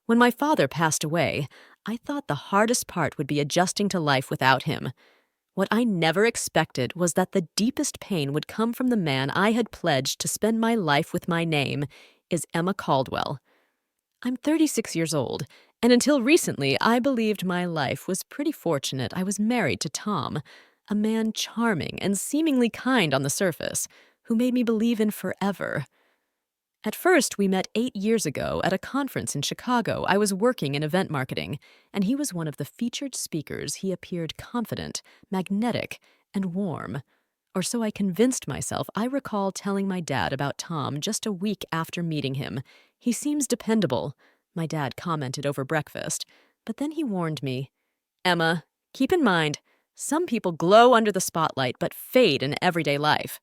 When my father passed away, I thought the hardest part would be adjusting to life without him. What I never expected was that the deepest pain would come from the man I had pledged to spend my life with. My name is Emma Caldwell. I'm 36 years old, and until recently I believed my life was pretty fortunate. I was married to Tom, a man charming and seemingly kind on the surface, who made me believe in forever. At first, we met 8 years ago at a conference in Chicago. I was working in event marketing, and he was one of the featured speakers. He appeared confident, magnetic, and warm. Or so I convinced myself. I recall telling my dad about Tom just a week after meeting him. "He seems dependable," my dad commented over breakfast. But then he warned me, "Emma, keep in mind, some people glow under the spotlight but fade in everyday life."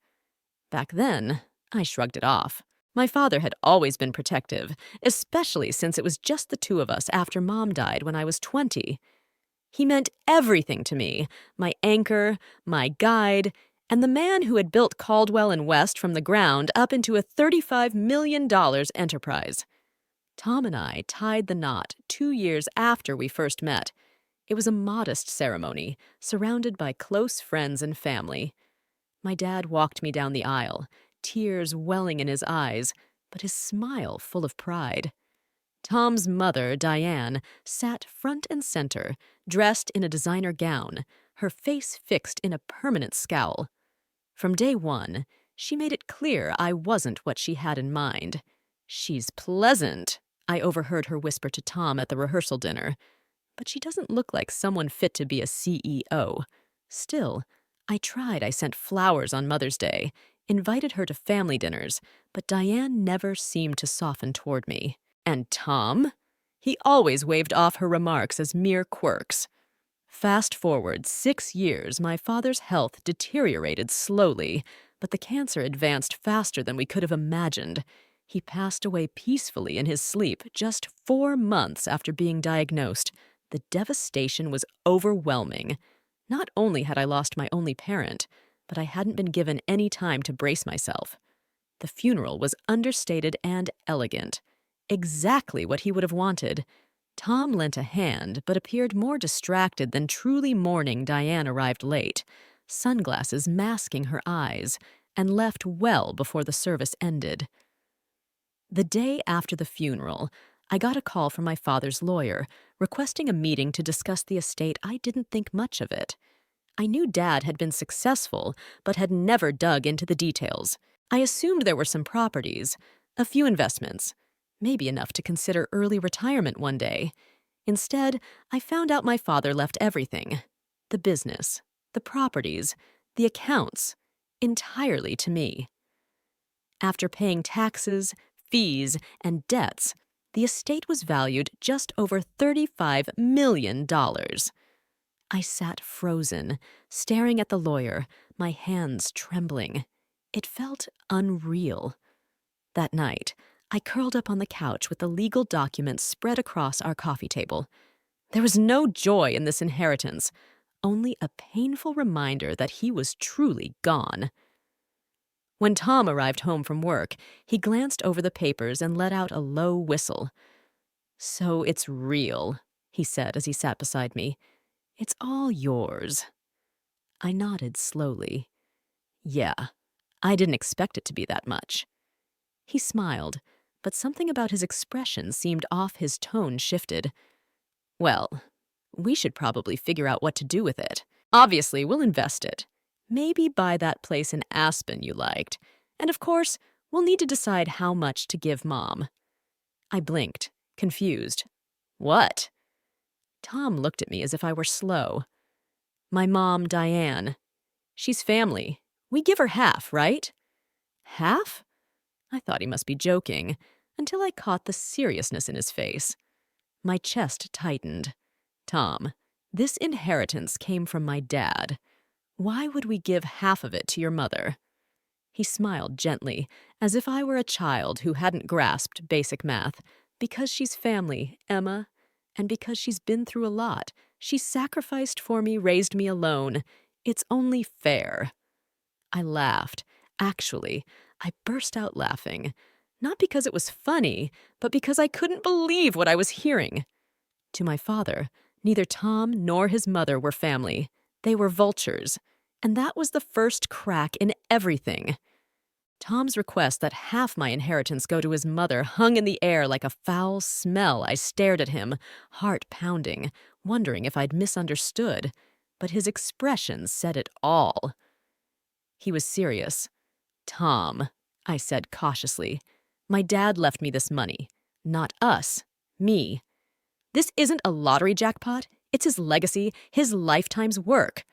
Back then, I shrugged it off. My father had always been protective, especially since it was just the two of us after Mom died when I was 20. He meant everything to me, my anchor, my guide, and the man who had built Caldwell and West from the ground up into a $35 million enterprise. Tom and I tied the knot 2 years after we first met. It was a modest ceremony, surrounded by close friends and family. My dad walked me down the aisle, tears welling in his eyes, but his smile full of pride. Tom's mother, Diane, sat front and center, dressed in a designer gown, her face fixed in a permanent scowl. From day one, she made it clear I wasn't what she had in mind. "She's pleasant," I overheard her whisper to Tom at the rehearsal dinner. "But she doesn't look like someone fit to be a CEO. Still, I tried. I sent flowers on Mother's Day, invited her to family dinners, but Diane never seemed to soften toward me. And Tom? He always waved off her remarks as mere quirks. Fast forward 6 years, my father's health deteriorated slowly, but the cancer advanced faster than we could have imagined. He passed away peacefully in his sleep just 4 months after being diagnosed. The devastation was overwhelming. Not only had I lost my only parent, but I hadn't been given any time to brace myself. The funeral was understated and elegant, exactly what he would have wanted. Tom lent a hand, but appeared more distracted than truly mourning. Diane arrived late, sunglasses masking her eyes, and left well before the service ended. The day after the funeral, I got a call from my father's lawyer, requesting a meeting to discuss the estate. I didn't think much of it. I knew Dad had been successful, but had never dug into the details. I assumed there were some properties, a few investments, maybe enough to consider early retirement one day. Instead, I found out my father left everything, the business, the properties, the accounts, entirely to me. After paying taxes, fees, and debts, the estate was valued just over $35 million. I sat frozen, staring at the lawyer, my hands trembling. It felt unreal. That night, I curled up on the couch with the legal documents spread across our coffee table. There was no joy in this inheritance, only a painful reminder that he was truly gone. When Tom arrived home from work, he glanced over the papers and let out a low whistle. "So it's real," he said as he sat beside me. "It's all yours." I nodded slowly. "Yeah, I didn't expect it to be that much." He smiled, but something about his expression seemed off. His tone shifted. "Well, we should probably figure out what to do with it. Obviously, we'll invest it. Maybe buy that place in Aspen you liked. And of course, we'll need to decide how much to give Mom." I blinked, confused. "What?" Tom looked at me as if I were slow. "My mom, Diane. She's family. We give her half, right?" "Half?" I thought he must be joking, until I caught the seriousness in his face. My chest tightened. "Tom, this inheritance came from my dad. Why would we give half of it to your mother?" He smiled gently, as if I were a child who hadn't grasped basic math. "Because she's family, Emma, and because she's been through a lot. She sacrificed for me, raised me alone. It's only fair." I laughed. Actually, I burst out laughing. Not because it was funny, but because I couldn't believe what I was hearing. To my father, neither Tom nor his mother were family. They were vultures. And that was the first crack in everything. Tom's request that half my inheritance go to his mother hung in the air like a foul smell. I stared at him, heart pounding, wondering if I'd misunderstood. But his expression said it all. He was serious. "Tom," I said cautiously, "my dad left me this money. Not us. Me. This isn't a lottery jackpot. It's his legacy, his lifetime's work.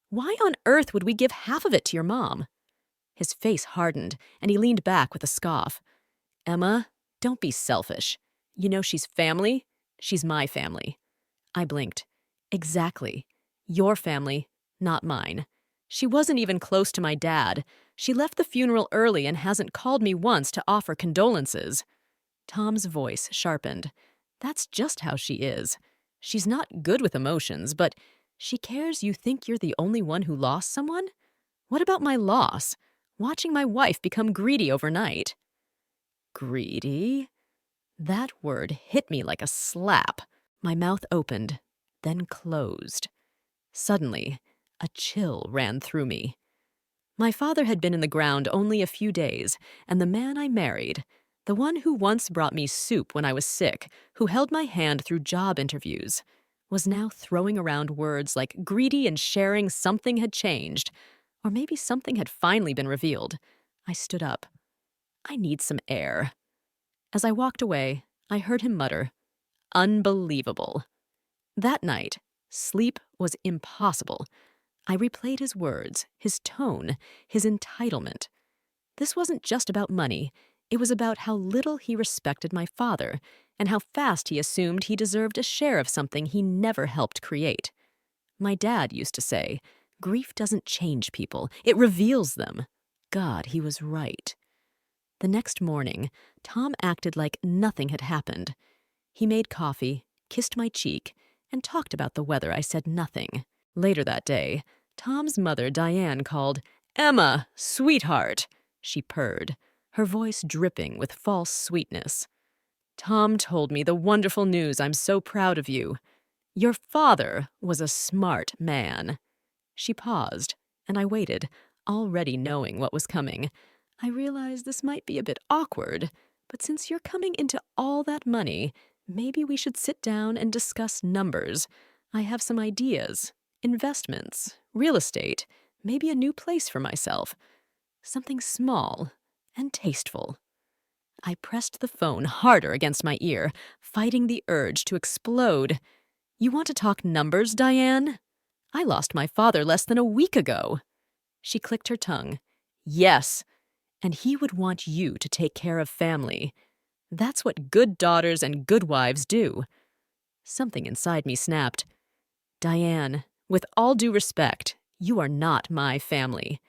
Why on earth would we give half of it to your mom?" His face hardened, and he leaned back with a scoff. "Emma, don't be selfish. You know she's family. She's my family." I blinked. "Exactly. Your family, not mine. She wasn't even close to my dad. She left the funeral early and hasn't called me once to offer condolences." Tom's voice sharpened. "That's just how she is. She's not good with emotions, but she cares you think you're the only one who lost someone? What about my loss? Watching my wife become greedy overnight." Greedy? That word hit me like a slap. My mouth opened, then closed. Suddenly, a chill ran through me. My father had been in the ground only a few days, and the man I married, the one who once brought me soup when I was sick, who held my hand through job interviews, was now throwing around words like greedy and sharing. Something had changed. Or maybe something had finally been revealed. I stood up. "I need some air." As I walked away, I heard him mutter, "Unbelievable." That night, sleep was impossible. I replayed his words, his tone, his entitlement. This wasn't just about money. It was about how little he respected my father and how fast he assumed he deserved a share of something he never helped create. My dad used to say, "Grief doesn't change people, it reveals them." God, he was right. The next morning, Tom acted like nothing had happened. He made coffee, kissed my cheek, and talked about the weather. I said nothing. Later that day, Tom's mother, Diane, called, "Emma, sweetheart," she purred, her voice dripping with false sweetness. "Tom told me the wonderful news. I'm so proud of you. Your father was a smart man." She paused, and I waited, already knowing what was coming. I realized this might be a bit awkward, but since you're coming into all that money, maybe we should sit down and discuss numbers. I have some ideas. Investments, real estate, maybe a new place for myself. Something small and tasteful. I pressed the phone harder against my ear, fighting the urge to explode. "You want to talk numbers, Diane? I lost my father less than a week ago." She clicked her tongue. "Yes, and he would want you to take care of family. That's what good daughters and good wives do." Something inside me snapped. "Diane, with all due respect, you are not my family.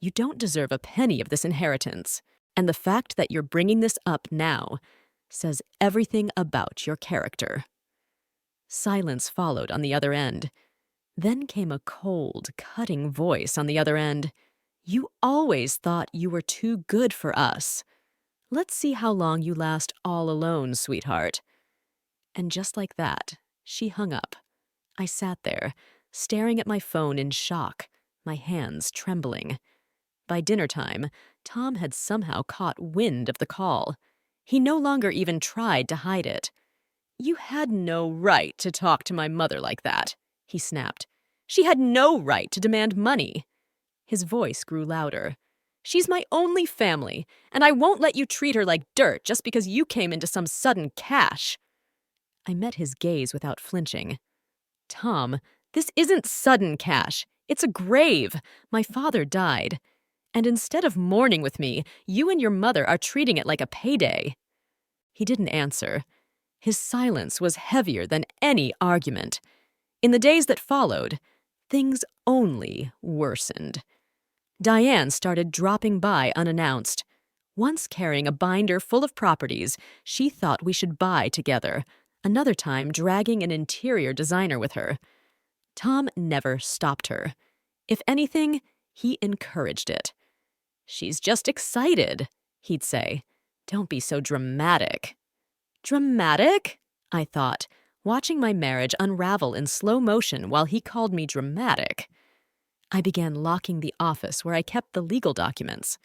You don't deserve a penny of this inheritance. And the fact that you're bringing this up now says everything about your character." Silence followed on the other end. Then came a cold, cutting voice on the other end. "You always thought you were too good for us. Let's see how long you last all alone, sweetheart." And just like that, she hung up. I sat there, staring at my phone in shock, my hands trembling. By dinner time, Tom had somehow caught wind of the call. He no longer even tried to hide it. "You had no right to talk to my mother like that," he snapped. "She had no right to demand money." His voice grew louder. "She's my only family, and I won't let you treat her like dirt just because you came into some sudden cash." I met his gaze without flinching. "Tom, this isn't sudden cash. It's a grave. My father died. And instead of mourning with me, you and your mother are treating it like a payday." He didn't answer. His silence was heavier than any argument. In the days that followed, things only worsened. Diane started dropping by unannounced. Once carrying a binder full of properties she thought we should buy together, another time dragging an interior designer with her. Tom never stopped her. If anything, he encouraged it. "She's just excited," he'd say. Don't be so dramatic. Dramatic? I thought, watching my marriage unravel in slow motion while he called me dramatic. I began locking the office where I kept the legal documents.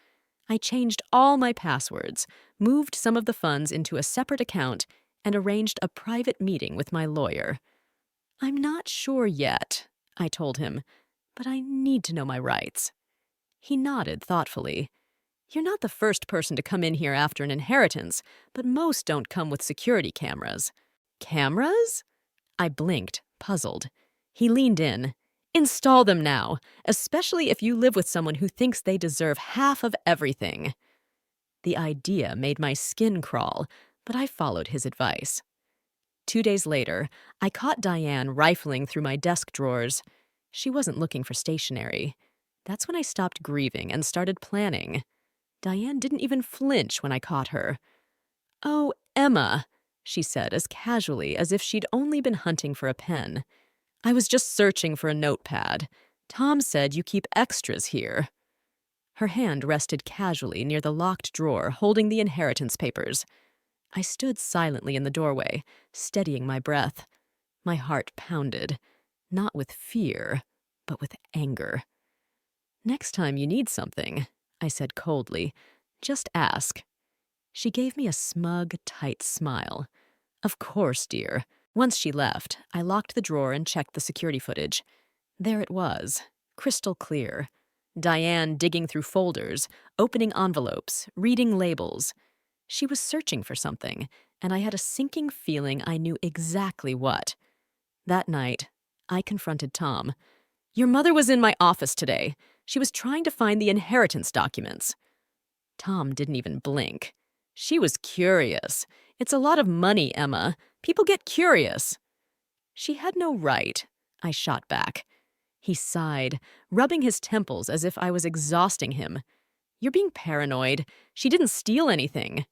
I changed all my passwords, moved some of the funds into a separate account, and arranged a private meeting with my lawyer. I'm not sure yet, I told him, but I need to know my rights. He nodded thoughtfully. You're not the first person to come in here after an inheritance, but most don't come with security cameras. Cameras? I blinked, puzzled. He leaned in. Install them now, especially if you live with someone who thinks they deserve half of everything. The idea made my skin crawl, but I followed his advice. 2 days later, I caught Diane rifling through my desk drawers. She wasn't looking for stationery. That's when I stopped grieving and started planning. Diane didn't even flinch when I caught her. "Oh, Emma," she said as casually as if she'd only been hunting for a pen. "I was just searching for a notepad. Tom said you keep extras here." Her hand rested casually near the locked drawer holding the inheritance papers. I stood silently in the doorway, steadying my breath. My heart pounded, not with fear, but with anger. "Next time you need something," I said coldly, "just ask." She gave me a smug, tight smile. "Of course, dear." Once she left, I locked the drawer and checked the security footage. There it was, crystal clear. Diane digging through folders, opening envelopes, reading labels. She was searching for something, and I had a sinking feeling I knew exactly what. That night, I confronted Tom. "Your mother was in my office today. She was trying to find the inheritance documents." Tom didn't even blink. "She was curious. It's a lot of money, Emma. People get curious." "She had no right," I shot back. He sighed, rubbing his temples as if I was exhausting him. "You're being paranoid. She didn't steal anything."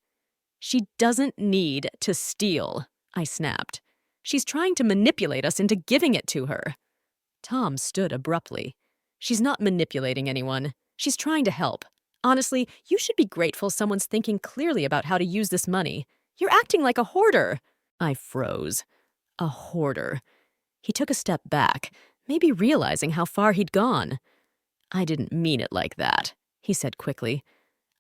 "She doesn't need to steal," I snapped. "She's trying to manipulate us into giving it to her." Tom stood abruptly. "She's not manipulating anyone. She's trying to help. Honestly, you should be grateful someone's thinking clearly about how to use this money. You're acting like a hoarder." I froze. A hoarder. He took a step back, maybe realizing how far he'd gone. "I didn't mean it like that," he said quickly.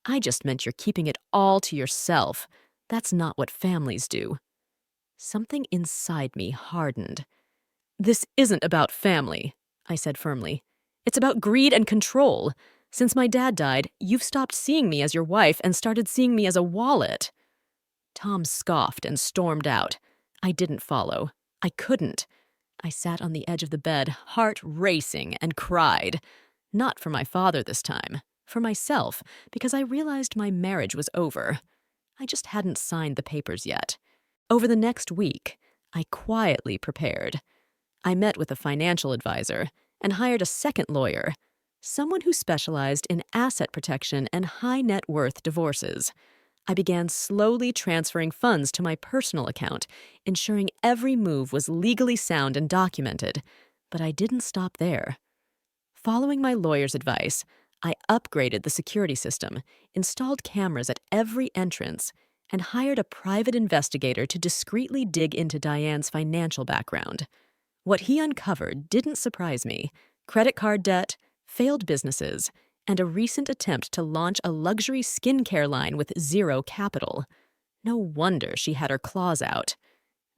"I just meant you're keeping it all to yourself. That's not what families do." Something inside me hardened. "This isn't about family," I said firmly. "It's about greed and control. Since my dad died, you've stopped seeing me as your wife and started seeing me as a wallet." Tom scoffed and stormed out. I didn't follow. I couldn't. I sat on the edge of the bed, heart racing, and cried. Not for my father this time. For myself, because I realized my marriage was over. I just hadn't signed the papers yet. Over the next week, I quietly prepared. I met with a financial advisor and hired a second lawyer, someone who specialized in asset protection and high net worth divorces. I began slowly transferring funds to my personal account, ensuring every move was legally sound and documented. But I didn't stop there. Following my lawyer's advice, I upgraded the security system, installed cameras at every entrance, and hired a private investigator to discreetly dig into Diane's financial background. What he uncovered didn't surprise me. Credit card debt, failed businesses, and a recent attempt to launch a luxury skincare line with zero capital. No wonder she had her claws out.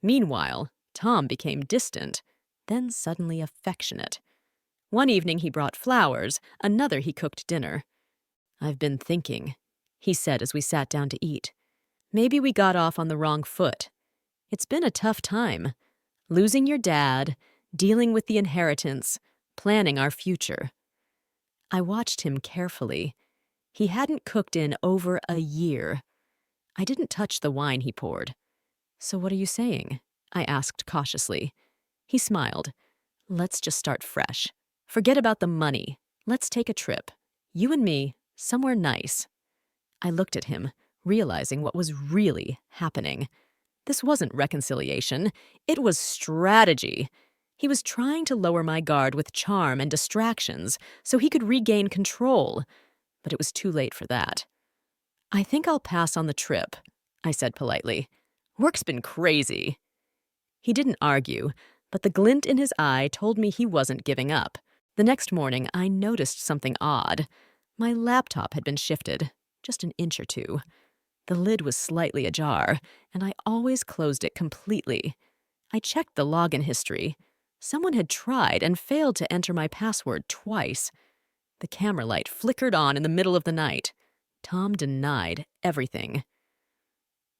Meanwhile, Tom became distant, then suddenly affectionate. One evening he brought flowers, another he cooked dinner. "I've been thinking," he said as we sat down to eat. "Maybe we got off on the wrong foot. It's been a tough time. Losing your dad, dealing with the inheritance, planning our future." I watched him carefully. He hadn't cooked in over a year. I didn't touch the wine he poured. "So what are you saying?" I asked cautiously. He smiled. "Let's just start fresh. Forget about the money. Let's take a trip. You and me, somewhere nice." I looked at him, realizing what was really happening. This wasn't reconciliation. It was strategy. He was trying to lower my guard with charm and distractions so he could regain control. But it was too late for that. I think I'll pass on the trip, I said politely. Work's been crazy. He didn't argue, but the glint in his eye told me he wasn't giving up. The next morning, I noticed something odd. My laptop had been shifted, just an inch or two. The lid was slightly ajar, and I always closed it completely. I checked the login history. Someone had tried and failed to enter my password twice. The camera light flickered on in the middle of the night. Tom denied everything.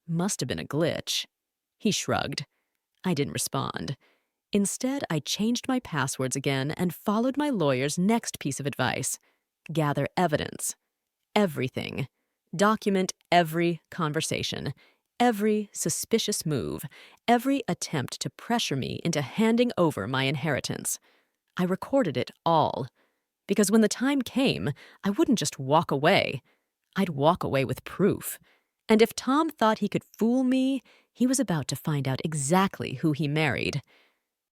Must have been a glitch. He shrugged. I didn't respond. Instead, I changed my passwords again and followed my lawyer's next piece of advice. Gather evidence. Everything. Document every conversation, every suspicious move, every attempt to pressure me into handing over my inheritance. I recorded it all. Because when the time came, I wouldn't just walk away. I'd walk away with proof. And if Tom thought he could fool me, he was about to find out exactly who he married.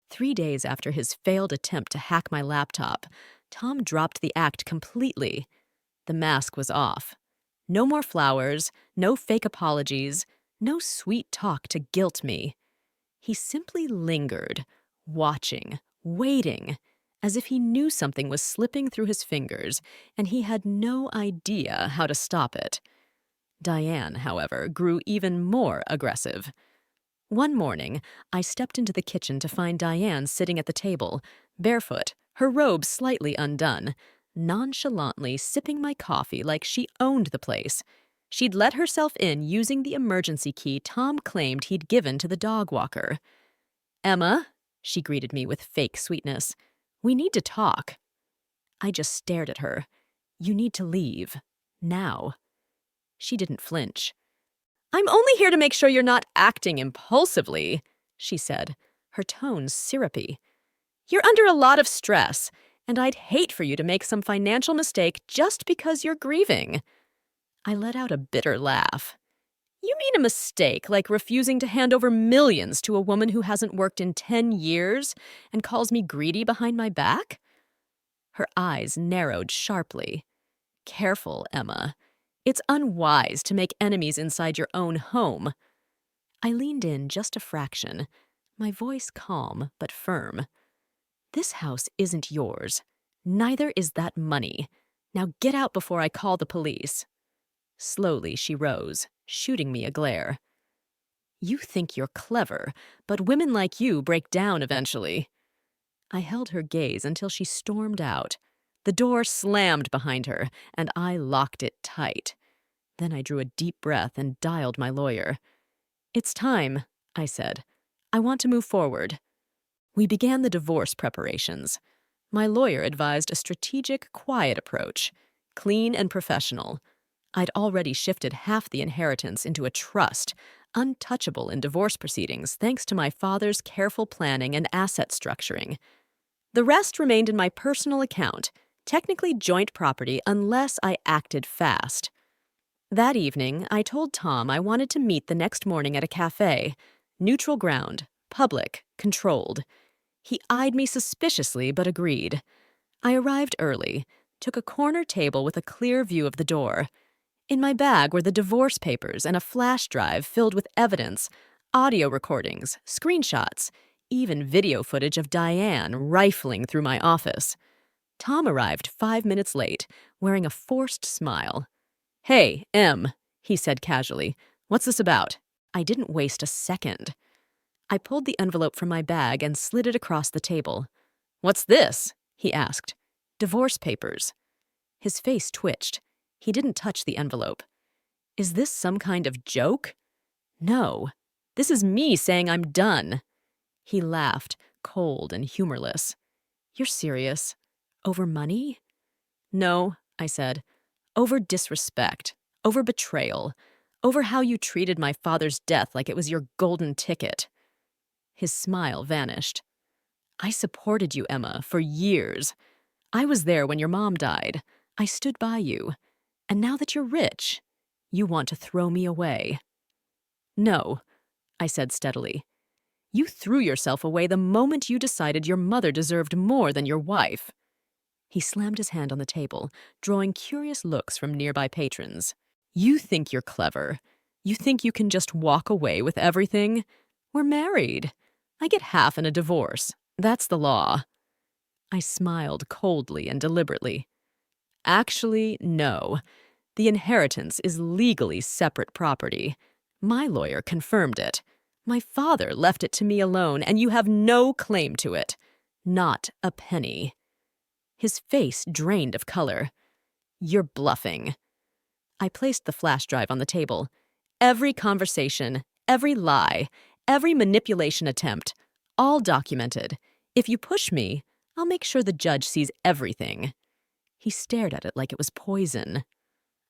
3 days after his failed attempt to hack my laptop, Tom dropped the act completely. The mask was off. No more flowers, no fake apologies, no sweet talk to guilt me. He simply lingered, watching, waiting, as if he knew something was slipping through his fingers and he had no idea how to stop it. Diane, however, grew even more aggressive. One morning, I stepped into the kitchen to find Diane sitting at the table, barefoot, her robe slightly undone, nonchalantly sipping my coffee like she owned the place. She'd let herself in using the emergency key Tom claimed he'd given to the dog walker. "Emma," she greeted me with fake sweetness, "we need to talk." I just stared at her. "You need to leave. Now." She didn't flinch. "I'm only here to make sure you're not acting impulsively," she said, her tone syrupy. "You're under a lot of stress, and I'd hate for you to make some financial mistake just because you're grieving." I let out a bitter laugh. "You mean a mistake like refusing to hand over millions to a woman who hasn't worked in 10 years and calls me greedy behind my back?" Her eyes narrowed sharply. "Careful, Emma. It's unwise to make enemies inside your own home." I leaned in just a fraction, my voice calm but firm. "This house isn't yours. Neither is that money. Now get out before I call the police." Slowly she rose, shooting me a glare. "You think you're clever, but women like you break down eventually." I held her gaze until she stormed out. The door slammed behind her, and I locked it tight. Then I drew a deep breath and dialed my lawyer. "It's time," I said. "I want to move forward." We began the divorce preparations. My lawyer advised a strategic, quiet approach, clean and professional. I'd already shifted half the inheritance into a trust, untouchable in divorce proceedings thanks to my father's careful planning and asset structuring. The rest remained in my personal account, technically joint property unless I acted fast. That evening, I told Tom I wanted to meet the next morning at a cafe. Neutral ground, public, controlled. He eyed me suspiciously but agreed. I arrived early, took a corner table with a clear view of the door. In my bag were the divorce papers and a flash drive filled with evidence, audio recordings, screenshots, even video footage of Diane rifling through my office. Tom arrived 5 minutes late, wearing a forced smile. "Hey, Em," he said casually. "What's this about?" I didn't waste a second. I pulled the envelope from my bag and slid it across the table. "What's this?" he asked. "Divorce papers." His face twitched. He didn't touch the envelope. "Is this some kind of joke?" "No. This is me saying I'm done." He laughed, cold and humorless. "You're serious? Over money?" "No," I said. "Over disrespect. Over betrayal. Over how you treated my father's death like it was your golden ticket." His smile vanished. "I supported you, Emma, for years. I was there when your mom died. I stood by you. And now that you're rich, you want to throw me away." "No," I said steadily. "You threw yourself away the moment you decided your mother deserved more than your wife." He slammed his hand on the table, drawing curious looks from nearby patrons. You think you're clever. You think you can just walk away with everything? We're married. I get half in a divorce. That's the law. I smiled coldly and deliberately. Actually, no. The inheritance is legally separate property. My lawyer confirmed it. My father left it to me alone, and you have no claim to it. Not a penny. His face drained of color. You're bluffing. I placed the flash drive on the table. Every conversation, every lie, every manipulation attempt, all documented. If you push me, I'll make sure the judge sees everything. He stared at it like it was poison.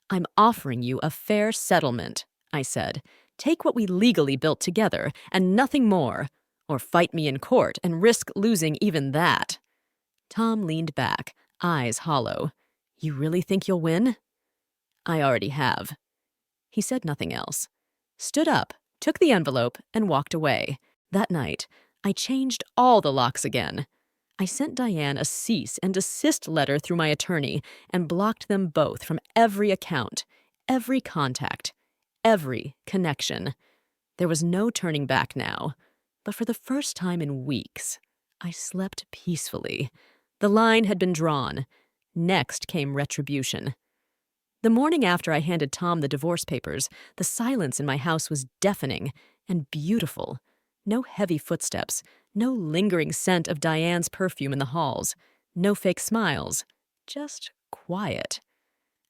I'm offering you a fair settlement, I said. Take what we legally built together and nothing more, or fight me in court and risk losing even that. Tom leaned back, eyes hollow. You really think you'll win? I already have. He said nothing else. Stood up, took the envelope, and walked away. That night, I changed all the locks again. I sent Diane a cease and desist letter through my attorney and blocked them both from every account, every contact, every connection. There was no turning back now, but for the first time in weeks, I slept peacefully. The line had been drawn. Next came retribution. The morning after I handed Tom the divorce papers, the silence in my house was deafening and beautiful. No heavy footsteps, no lingering scent of Diane's perfume in the halls, no fake smiles, just quiet.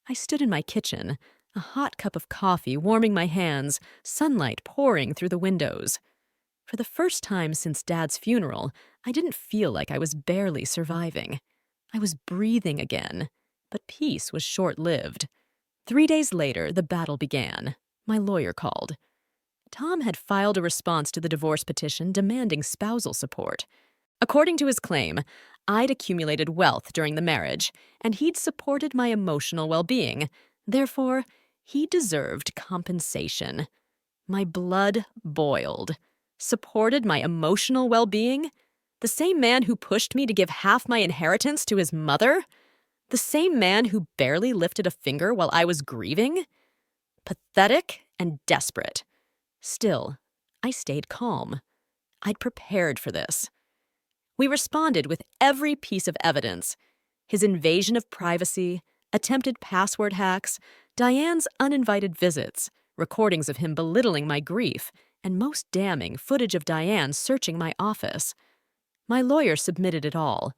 I stood in my kitchen, a hot cup of coffee warming my hands, sunlight pouring through the windows. For the first time since Dad's funeral, I didn't feel like I was barely surviving. I was breathing again, but peace was short-lived. 3 days later, the battle began. My lawyer called. Tom had filed a response to the divorce petition demanding spousal support. According to his claim, I'd accumulated wealth during the marriage, and he'd supported my emotional well-being. Therefore, he deserved compensation. My blood boiled. Supported my emotional well-being? The same man who pushed me to give half my inheritance to his mother? The same man who barely lifted a finger while I was grieving? Pathetic and desperate. Still, I stayed calm. I'd prepared for this. We responded with every piece of evidence. His invasion of privacy, attempted password hacks, Diane's uninvited visits, recordings of him belittling my grief, and most damning, footage of Diane searching my office. My lawyer submitted it all.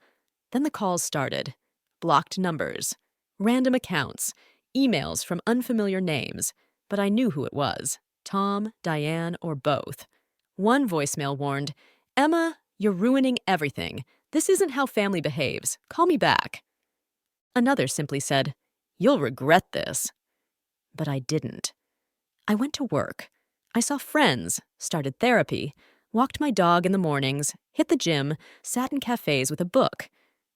Then the calls started. Blocked numbers, random accounts, emails from unfamiliar names, but I knew who it was. Tom, Diane, or both. One voicemail warned, "Emma, you're ruining everything. This isn't how family behaves. Call me back." Another simply said, "You'll regret this." But I didn't. I went to work. I saw friends, started therapy, walked my dog in the mornings, hit the gym, sat in cafes with a book.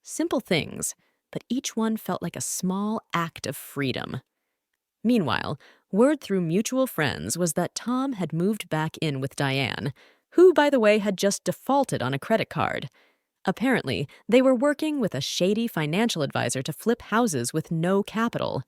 Simple things, but each one felt like a small act of freedom. Meanwhile, word through mutual friends was that Tom had moved back in with Diane, who, by the way, had just defaulted on a credit card. Apparently, they were working with a shady financial advisor to flip houses with no capital.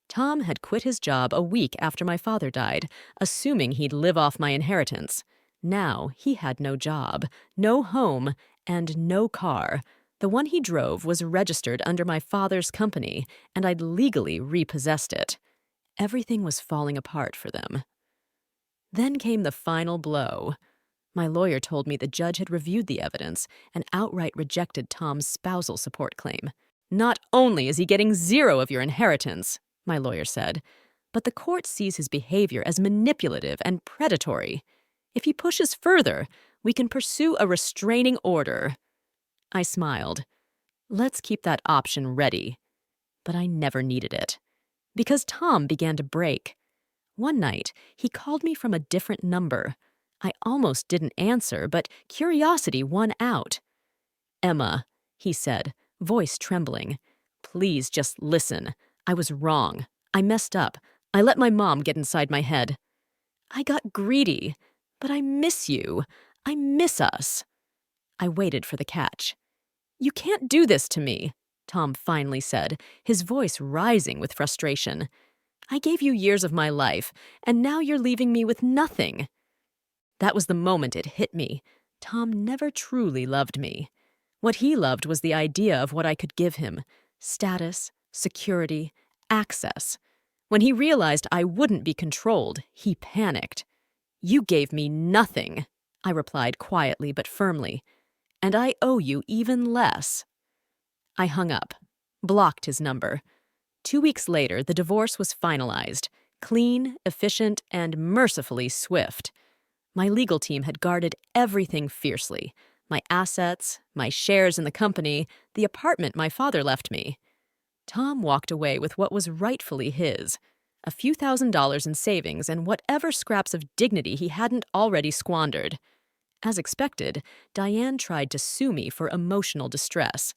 Tom had quit his job a week after my father died, assuming he'd live off my inheritance. Now he had no job, no home, and no car. The one he drove was registered under my father's company, and I'd legally repossessed it. Everything was falling apart for them. Then came the final blow. My lawyer told me the judge had reviewed the evidence and outright rejected Tom's spousal support claim. "Not only is he getting 0 of your inheritance," my lawyer said, "but the court sees his behavior as manipulative and predatory. If he pushes further, we can pursue a restraining order." I smiled. Let's keep that option ready. But I never needed it. Because Tom began to break. One night, he called me from a different number. I almost didn't answer, but curiosity won out. "Emma," he said, voice trembling, "please just listen. I was wrong. I messed up. I let my mom get inside my head. I got greedy, but I miss you. I miss us." I waited for the catch. "You can't do this to me," Tom finally said, his voice rising with frustration. I gave you years of my life, and now you're leaving me with nothing. That was the moment it hit me. Tom never truly loved me. What he loved was the idea of what I could give him: status, security, access. When he realized I wouldn't be controlled, he panicked. "You gave me nothing," I replied quietly but firmly, "and I owe you even less." I hung up, blocked his number. 2 weeks later, the divorce was finalized, clean, efficient, and mercifully swift. My legal team had guarded everything fiercely: my assets, my shares in the company, the apartment my father left me. Tom walked away with what was rightfully his: a few $1,000s in savings and whatever scraps of dignity he hadn't already squandered. As expected, Diane tried to sue me for emotional distress.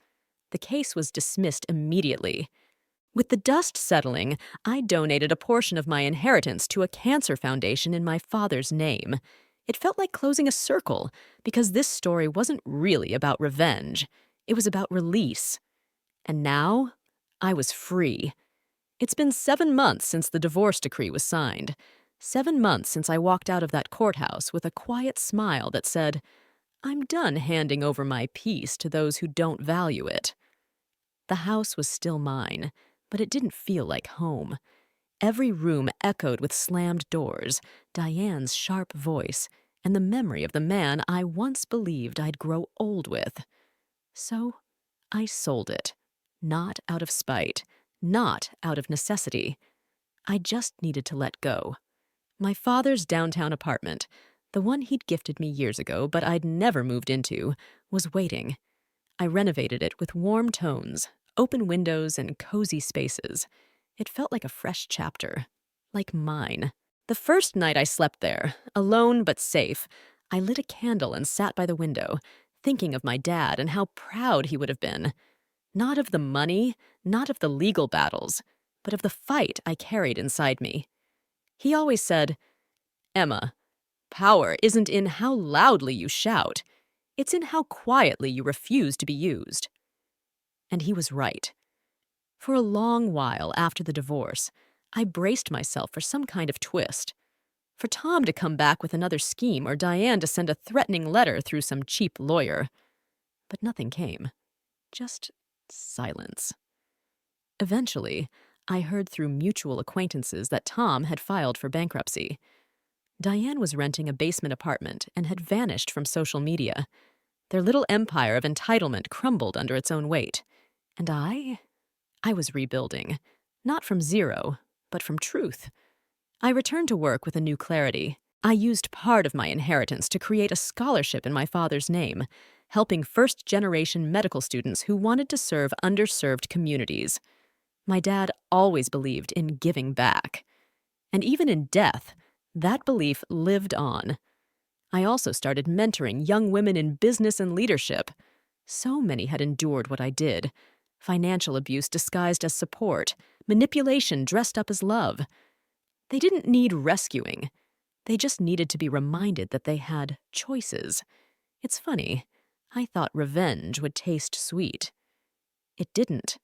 The case was dismissed immediately. With the dust settling, I donated a portion of my inheritance to a cancer foundation in my father's name. It felt like closing a circle, because this story wasn't really about revenge. It was about release. And now, I was free. It's been 7 months since the divorce decree was signed. 7 months since I walked out of that courthouse with a quiet smile that said, "I'm done handing over my peace to those who don't value it." The house was still mine, but it didn't feel like home. Every room echoed with slammed doors, Diane's sharp voice, and the memory of the man I once believed I'd grow old with. So I sold it, not out of spite, not out of necessity. I just needed to let go. My father's downtown apartment, the one he'd gifted me years ago but I'd never moved into, was waiting. I renovated it with warm tones, open windows, and cozy spaces. It felt like a fresh chapter, like mine. The first night I slept there, alone but safe, I lit a candle and sat by the window, thinking of my dad and how proud he would have been. Not of the money, not of the legal battles, but of the fight I carried inside me. He always said, "Emma, power isn't in how loudly you shout. It's in how quietly you refuse to be used." And he was right. For a long while after the divorce, I braced myself for some kind of twist. For Tom to come back with another scheme or Diane to send a threatening letter through some cheap lawyer. But nothing came. Just silence. Eventually, I heard through mutual acquaintances that Tom had filed for bankruptcy. Diane was renting a basement apartment and had vanished from social media. Their little empire of entitlement crumbled under its own weight. And I was rebuilding, not from zero, but from truth. I returned to work with a new clarity. I used part of my inheritance to create a scholarship in my father's name, helping first-generation medical students who wanted to serve underserved communities. My dad always believed in giving back. And even in death, that belief lived on. I also started mentoring young women in business and leadership. So many had endured what I did: financial abuse disguised as support, manipulation dressed up as love. They didn't need rescuing. They just needed to be reminded that they had choices. It's funny, I thought revenge would taste sweet. It didn't.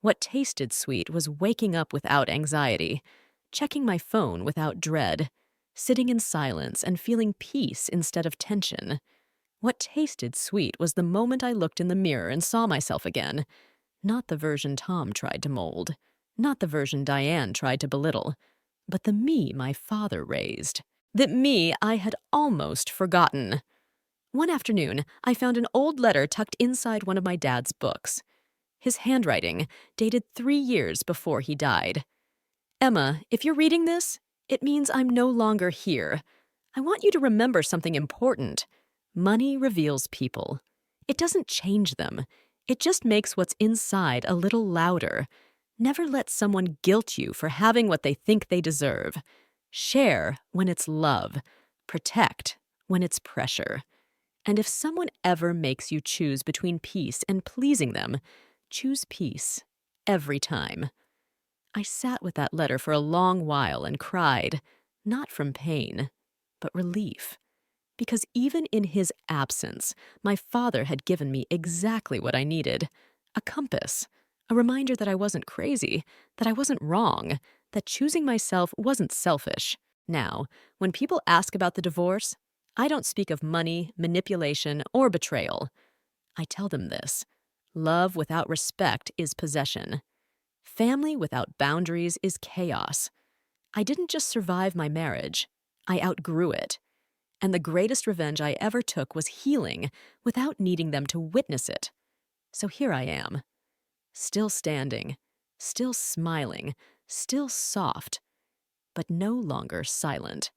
What tasted sweet was waking up without anxiety, checking my phone without dread, sitting in silence and feeling peace instead of tension. What tasted sweet was the moment I looked in the mirror and saw myself again. Not the version Tom tried to mold, not the version Diane tried to belittle, but the me my father raised. The me I had almost forgotten. One afternoon, I found an old letter tucked inside one of my dad's books. His handwriting, dated 3 years before he died. "Emma, if you're reading this, it means I'm no longer here. I want you to remember something important. Money reveals people. It doesn't change them. It just makes what's inside a little louder. Never let someone guilt you for having what they think they deserve. Share when it's love. Protect when it's pressure. And if someone ever makes you choose between peace and pleasing them, choose peace every time." I sat with that letter for a long while and cried, not from pain, but relief. Because even in his absence, my father had given me exactly what I needed: a compass, a reminder that I wasn't crazy, that I wasn't wrong, that choosing myself wasn't selfish. Now, when people ask about the divorce, I don't speak of money, manipulation, or betrayal. I tell them this: love without respect is possession. Family without boundaries is chaos. I didn't just survive my marriage, I outgrew it. And the greatest revenge I ever took was healing without needing them to witness it. So here I am, still standing, still smiling, still soft, but no longer silent.